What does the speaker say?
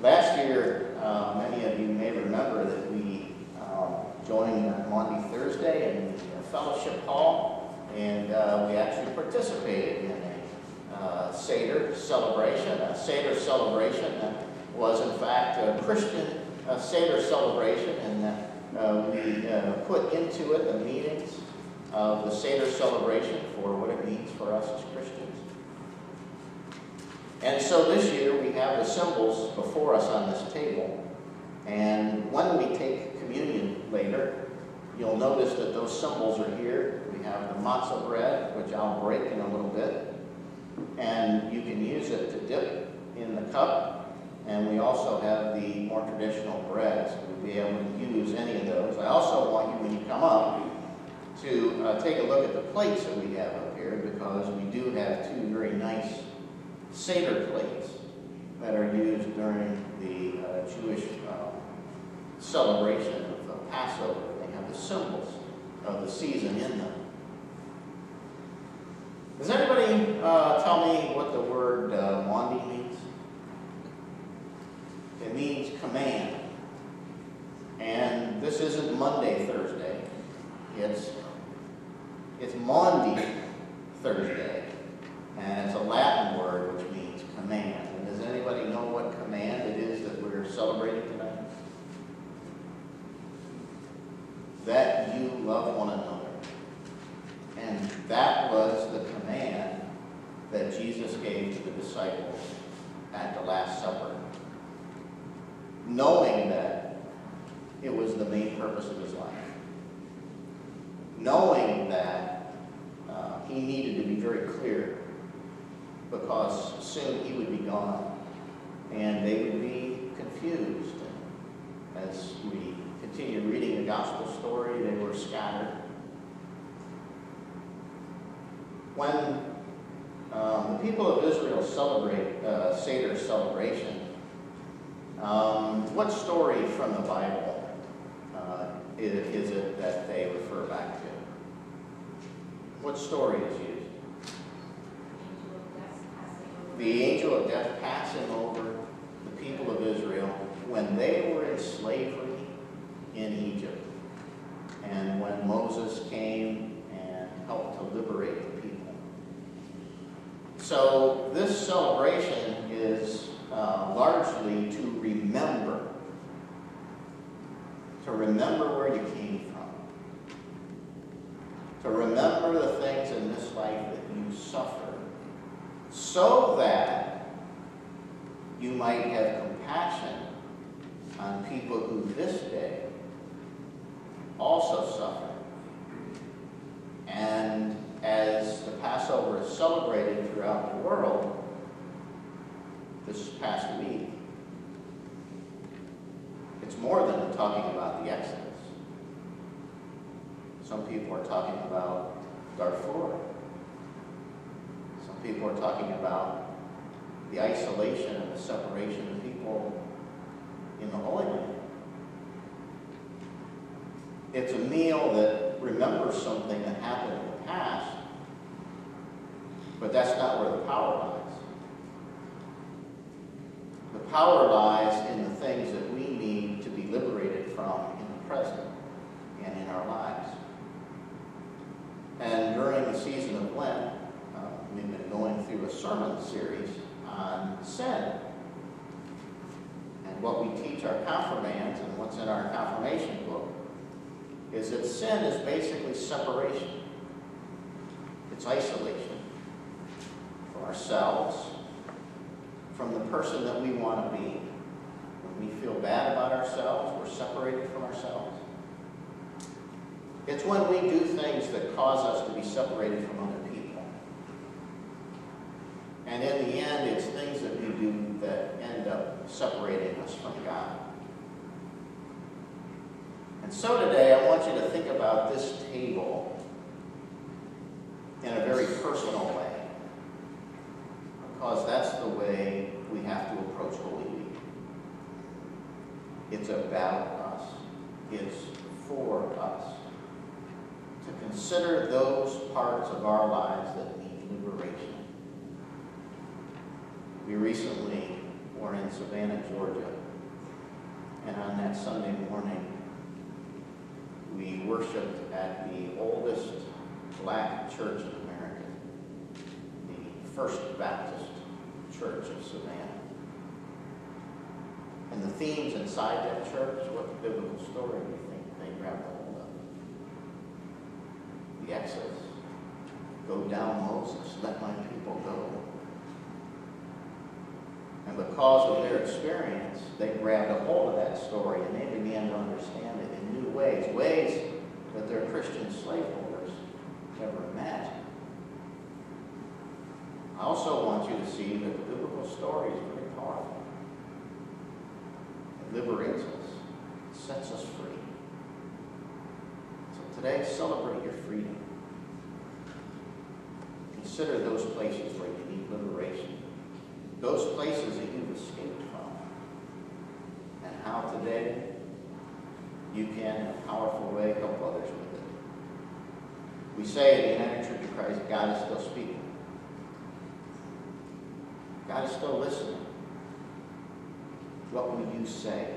Last year, many of you may remember that we joined Maundy Thursday in the fellowship hall, and we actually participated in a Seder celebration. A Seder celebration was, in fact, a Christian Seder celebration, and we put into it the meanings of the Seder celebration for what it means for us as Christians. And so this year we have the symbols before us on this table, and when we take communion later, you'll notice that those symbols are here. We have the matzah bread, which I'll break in a little bit, and you can use it to dip in the cup, and we also have the more traditional breads. You'll be able to use any of those. I also want you, when you come up, to take a look at the plates that we have up here, because we do have two very nice Seder plates that are used during the Jewish celebration of Passover. They have the symbols of the season in them. Does anybody tell me what the word Maundy means? It means command. And this isn't Monday, Thursday. It's Maundy Thursday. And it's a Latin word which means command. And does anybody know what command it is that we're celebrating tonight? That you love one another. And that was the command that Jesus gave to the disciples at the Last Supper, knowing that it was the main purpose of his life, knowing that he needed to be very clear, because soon he would be gone and they would be confused. And as we continue reading the gospel story, they were scattered. When the people of Israel celebrate Seder celebration, what story from the Bible is it that they refer back to? What story is used? The angel of death passing over the people of Israel when they were in slavery in Egypt, and when Moses came and helped to liberate the people. So this celebration is largely to remember where you came from, to remember the things in this life that you suffered, so that you might have compassion on people who this day also suffer. And as the Passover is celebrated throughout the world this past week, it's more than talking about the Exodus. Some people are talking about Darfur. Some people are talking about the isolation and the separation of people in the Holy Land. It's a meal that remembers something that happened in the past, but that's not where the power lies. The power lies in the things that we need to be liberated from in the present and in our lives. And during the season of Lent, we've been going through a sermon series on sin. And what we teach our confirmands and what's in our confirmation book is that sin is basically separation. It's isolation from ourselves, from the person that we want to be. When we feel bad about ourselves, we're separated from ourselves. It's when we do things that cause us to be separated from other people. And in the end, it's things that we do that end up separating us from God. And so today, I want you to think about this table in a very personal way, because that's the way we have to approach Holy Week. It's about us. It's for us. To consider those parts of our lives that need liberation. We recently were in Savannah, Georgia. And on that Sunday morning, we worshiped at the oldest black church in America, the First Baptist Church of Savannah. And the themes inside that church, what biblical story do you think they grabbed a hold of? The Exodus. Go down, Moses, let my people go. And because of their experience, they grabbed a hold of that story and they began to understand it in new ways, ways that their Christian slaveholders never imagined. I also want you to see that the biblical story is very powerful. It liberates us, it sets us free. So today, celebrate your freedom. Consider those places where you need liberation, those places that you've escaped from, and how today you can, in a powerful way, help others with it. We say at the United Church of Christ, God is still speaking. God is still listening. What will you say?